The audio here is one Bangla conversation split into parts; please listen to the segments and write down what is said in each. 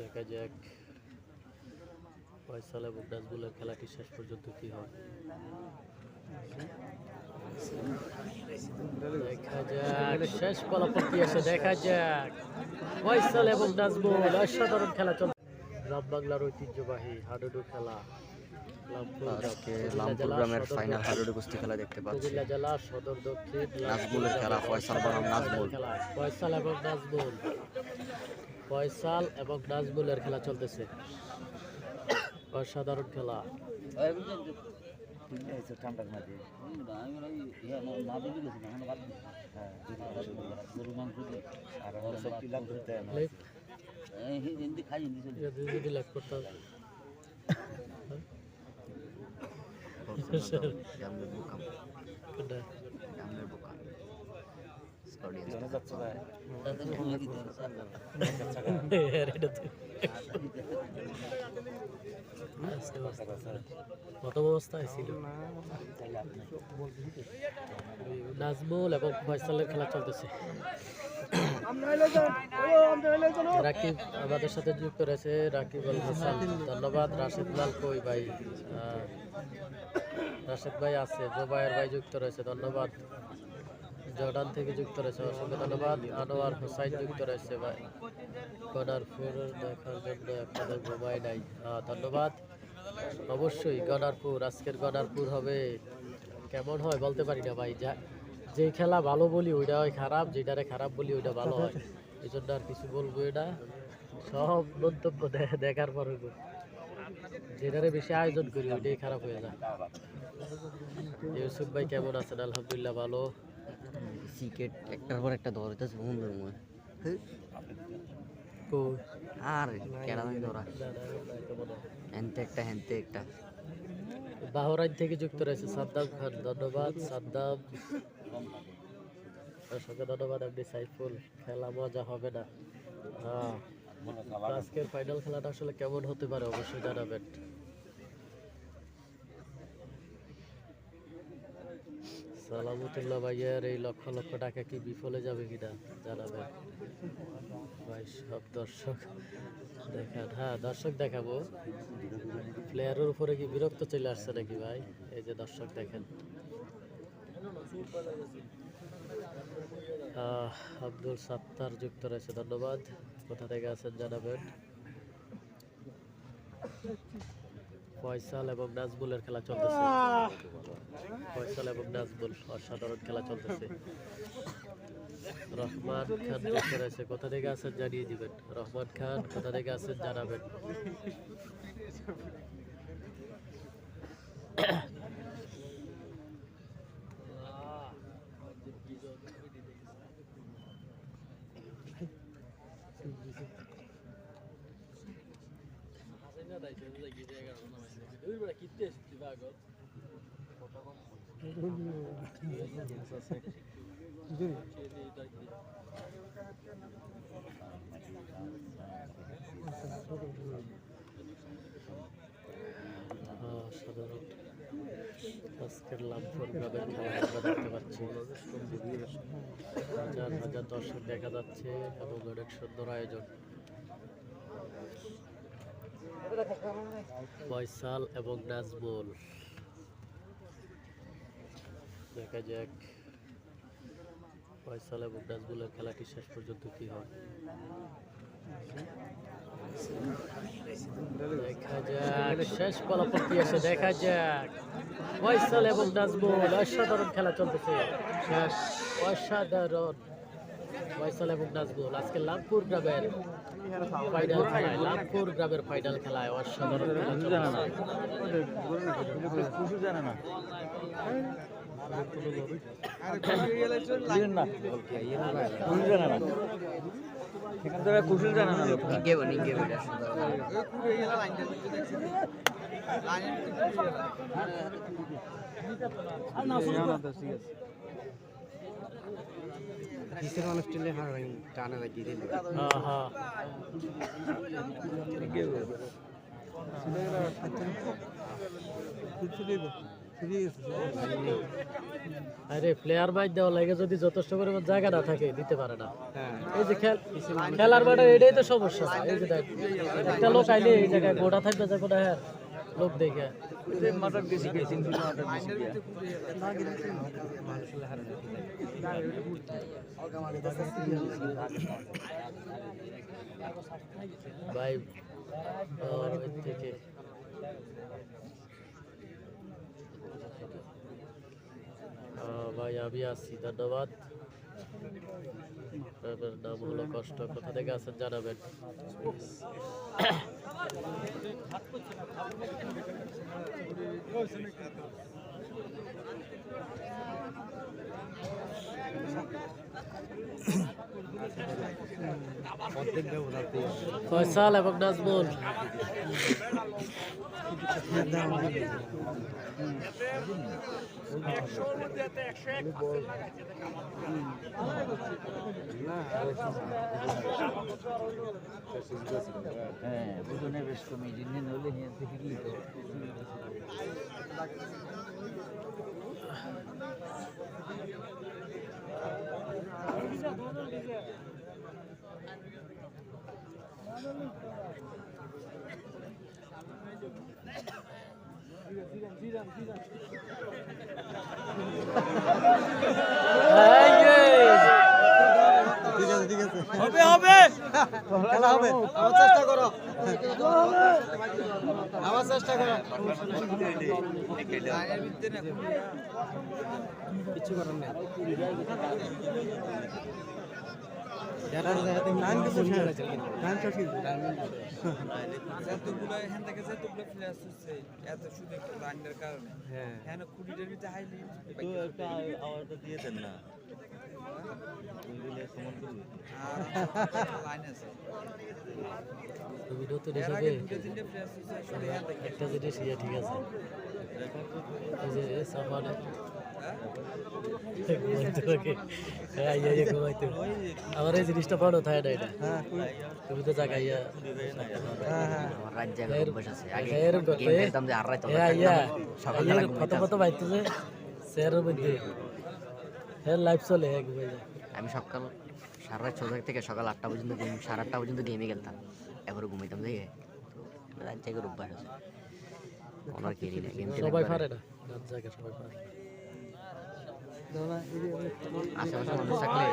দেখা যাক ফয়সাল এবং নাজমুলের খেলাটি শেষ পর্যন্ত কি হয়। দেখা যাক শেষ ফলাফল কি আসে, দেখা যাক। ফয়সাল এবং নাজমুল অসাধারণ খেলা চলছে। গ্রাম বাংলার ঐতিহ্যবাহী হাডুডু খেলা আজকে লামপুর গ্রামের ফাইনাল হাডুডু কুস্তি খেলা দেখতে পাচ্ছি। কুমিল্লা জেলা সদর দক্ষিণ নাজমুলের খেলা, ফয়সাল বনাম নাজমুল। ফয়সাল এবং নাজমুল, ফয়সাল এবং নাজমুলের খেলা চলতেছে। অসাধারণ খেলা। প্রথম অবস্থায় ছিল নাজমুল এবং ফয়সালের খেলা চলতেছে। রাকিব আমাদের সাথে যুক্ত রয়েছে, রাকিব আল হাসান, ধন্যবাদ। রাশেদ লাল কই ভাই, রাশেদ ভাই আছে, জোবায়ের ভাই যুক্ত রয়েছে, ধন্যবাদ। জর্ডান থেকে যুক্ত রয়েছে, অসংখ্য ধন্যবাদ। আনোয়ার হোসাইন যুক্ত রয়েছে ভাই। গনারপুর দেখার জন্য আপনাদের ঘুমাই নাই, ধন্যবাদ। অবশ্যই গনারপুর, আজকের গনারপুর হবে কেমন হয় বলতে পারি না ভাই। যে খেলা ভালো বলি ওইটা হয় খারাপ, যেটারে খারাপ বলি ওইটা ভালো হয়। এই জন্য আর কিছু বলবো এটা সব মন্তব্য দেখার পর হইব। যেটারে বেশি আয়োজন করি ওইটাই খারাপ হয়ে যায়। ইউসুফ ভাই কেমন আছেন? আলহামদুলিল্লাহ ভালো। সিকেট একটার পর একটা ধরতেছে বন্ধুর মনে আর কেডা নাই ধরা, হেনতে একটা হেনতে একটা। বাহরাইন থেকে যুক্ত রয়েছে সাদ্দাম খান, ধন্যবাদ সাদ্দাম। অসংখ্য ধন্যবাদ আপনি সাইফুল। খেলা মজা হবে না। আজকের ফাইনাল খেলাটা আসলে কেমন হতে পারে অবশ্যই জানাবেন। সালামতুল্লাহ ভাইয়ের এই লক্ষ লক্ষ টাকা কি বিফলে যাবে কিনা জানাবেন ভাই। সব দর্শক দেখান, হ্যাঁ দর্শক দেখাবো। প্লেয়ারের উপরে কি বিরক্ত চলে আসছে নাকি ভাই? এই যে দর্শক দেখেন। আব্দুল সাত্তার যুক্ত রয়েছে, ধন্যবাদ। কোথা থেকে আছেন জানাবেন। ফয়সাল এবং নাজমুলের খেলা চলতেছে। ফয়সাল এবং নাজমুল অসাধারণ খেলা চলতেছে। রহমান খান যুক্ত রয়েছে, কোথা থেকে আছেন জানিয়ে দিবেন। রহমান খান কোথা থেকে আছেন জানাবেন। সাধারণ আজকের লামপুর গ্রামের খেলা আমরা দেখতে পাচ্ছি। হাজার হাজার দর্শক দেখা যাচ্ছে এবং অনেক সুন্দর আয়োজন। ফয়সাল এবং নাজমুল, দেখা যাক ফয়সাল এবং নাজমুলের খেলাটি শেষ পর্যন্ত কি হয়। দেখা যাক শেষ ফলাফল কি আসে, দেখা যাক। ফয়সাল এবং নাজমুল অসাধারণ খেলা চলতেছে। অসাধারণ ফয়সাল এবং নাজমুল আজকে লামপুর গ্রামের ফাইনাল খেলায়, লামপুর গ্রামের ফাইনাল খেলায় অসাধারণ খেলা চলতেছে। কুশল জানা না কিসের মানুষ টেলে টানা লাগিয়ে দিল। আরে প্লেয়ার বাইক দেওয়া লাগে যদি যথেষ্ট পরিমাণ জায়গা না থাকে দিতে পারে না। এই যে খেলার মাঠে এটাই তো সমস্যা। এই যে দেখ একটা লোক আইলে এই জায়গায় গোটা থাকবে যে কোনো হ্যাঁ লোক দেখে ভাই থেকে ভাই আমি আসছি, ধন্যবাদ। আপনার নাম হলো কষ্ট, কোথা থেকে আছেন জানাবেন। ফয়সাল এবং নাজমুল হ্যাঁ বুঝনে বেশ কমে জিনে নলে নিয়ে থেকে কি তো হবে হবে খেলা হবে আমার চেষ্টা করো আমার চেষ্টা করো কিছু করার নেই তুমি নতুন হিসাবে একটা জিনিস ইয়ে ঠিক আছে, এই যে সামানে আমার এই জিনিসটা পানো থাকে না এটা, তুমি তো জাগাইয়া কত বাইতে যে চেয়ারের মধ্যে লাইফ চলে আমি সকাল সারা রাত 6 থেকে সকাল 8টা পর্যন্ত সাড়ে 8টা পর্যন্ত গেমে খেলতাম, এবারে ঘুমাইতাম দেখে রাত জায়গায় অভ্যাস আছে। ওনার কেরি না গেম সবাই পারে না, রাত জায়গা সবাই পারে। আশেপাশে মানুষ থাকলে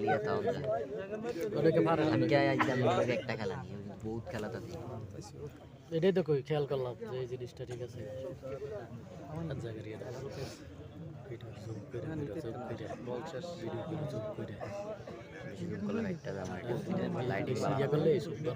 লিয়ে তাও যায়, অনেকে পারে না। আমি কি একদম একটা খেলা নিয়ে বহুত খেলা তাতে এটাই তো কই খেয়াল করলাম যে এই জিনিসটা ঠিক আছে রাত জায়গার ইয়ে লাইটিং করলে সুন্দর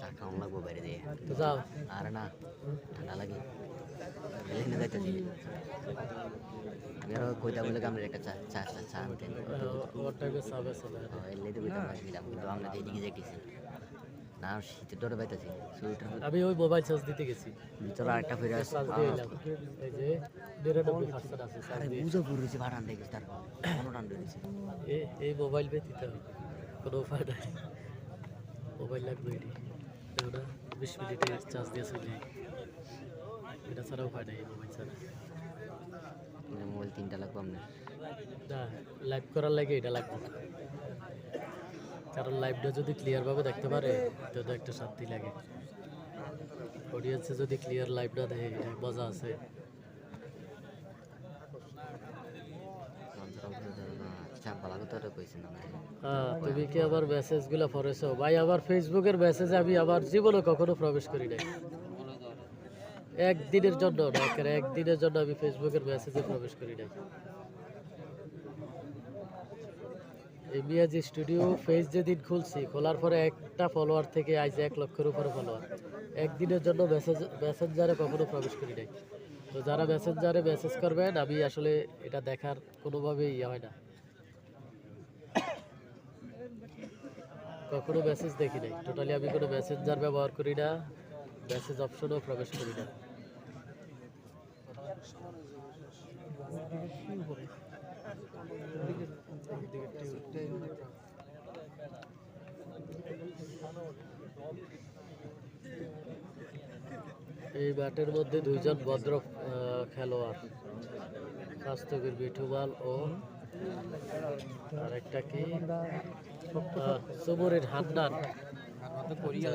চা খাওয়ান লাগবো বাইরে দিয়ে, তো যাও। আর না ঠান্ডা লাগে এলে যাইতেছি আমি আরো কইতা বলে আমরা একটা চা চা চা চা আনতেন এলে তো কইতাম গেলাম, কিন্তু আমরা তো এদিকে যাইতেছি না, শীতের ডরে পাইতেছি সোয়েটার। আমি ওই মোবাইল চার্জ দিতে গেছি, ভিতরে আরেকটা ফিরে আসছে এই যে 99% আছে আরে বুঝো পুরুছি ভাড়ান দেখেছি তার কোনো টান ধরেছে এই মোবাইল ব্যতীত কোনো উপায় নাই, মোবাইল লাগবে এটি না 20 মিনিটে চার্জ দিয়ে চলে এটা ছাড়া উপায় নাই, মোবাইল ছাড়া মোবাইল 3টা লাগবে আপনার না, লাইভ করার লাগে এটা লাগবে, কারণ লাইভটা যদি ক্লিয়ার ভাবে দেখতে পারে তো একটা শান্তি লাগে। অডিয়েন্সে যদি ক্লিয়ার লাইভটা দেখে মজা আছে। তুমি কি আবার মেসেজগুলো পড়েছো ভাই? আবার ফেসবুকের মেসেজে আমি আবার জীবনে কখনো প্রবেশ করি নাই, একদিনের জন্য না, একদিনের জন্য আমি ফেসবুকের মেসেজে প্রবেশ করি নাই। এই মিয়াজি স্টুডিও পেজ যেদিন খুলছি, খোলার পরে একটা ফলোয়ার থেকে আজ 1 লক্ষের উপরে ফলোয়ার, একদিনের জন্য মেসেঞ্জারে কখনো প্রবেশ করি নাই। তো যারা মেসেঞ্জারে মেসেজ করবেন, আমি আসলে এটা দেখার কোনোভাবেই ইয়ে হয় না, কখনো মেসেজ দেখি নাই। টোটালি আমি কোনো মেসেঞ্জার ব্যবহার করি না, মেসেজ অপশনেও প্রবেশ করি না। এই মাঠের মধ্যে দুইজন ভদ্র খেলোয়াড়, স্বাস্থ্যবীর মিঠুমাল ও আরেকটা কি সুমুরের হান্নান।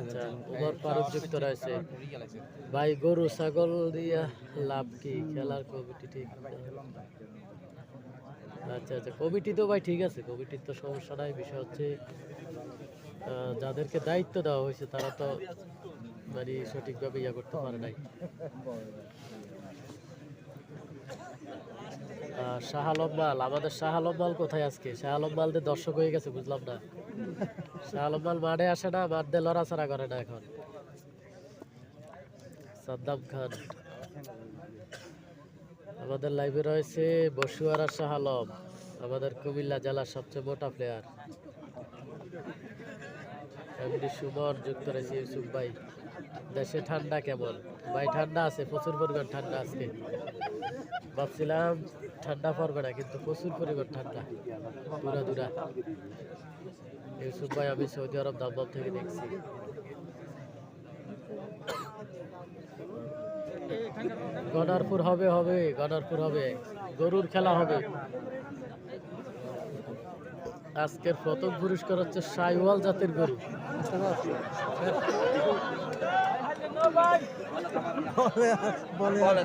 আচ্ছা, উমর ফারুক যুক্ত রয়েছে। ভাই গরু ছাগল দিয়া লাভ কি, খেলার কমিটি ঠিক না? আচ্ছা আচ্ছা, কমিটি তো ভাই ঠিক আছে, কমিটির তো সমস্যা নাই। বিষয় হচ্ছে যাদেরকে দায়িত্ব দেওয়া হয়েছে তারা তো মানে সঠিকভাবে ইয়া করতে পারে নাই। শাহ আলম মাল, আমাদের শাহ আলম মাল কোথায় আজকে? শাহ আলম মালদের দর্শক হয়ে গেছে, বুঝলাম না। শাহ আলম মাল মাঠে আসে না, মাঠ দিয়ে লড়াচড়া করে না এখন। সাদ্দাম খান আমাদের লাইভে রয়েছে। বসুয়ারা শাহ আলম আমাদের কুমিল্লা জেলার সবচেয়ে মোটা প্লেয়ার। এমনি সুমন যুক্ত রয়েছে। ইউসুফ ভাই, দেশে ঠান্ডা কেমন? ভাই ঠান্ডা আছে, প্রচুর পরিমাণ ঠান্ডা আজকে। ভাবছিলাম ঠান্ডা পড়বে না, কিন্তু প্রচুর পরিমাণ ঠান্ডা, দূরা দূরা। ইউসুফ ভাই, আমি সৌদি আরব দাম্মাম থেকে দেখছি। গনারপুর হবে, গনারপুর হবে, গরুর খেলা হবে। আজকের প্রথম পুরস্কার হচ্ছে সাইওয়াল জাতের গরু। বলে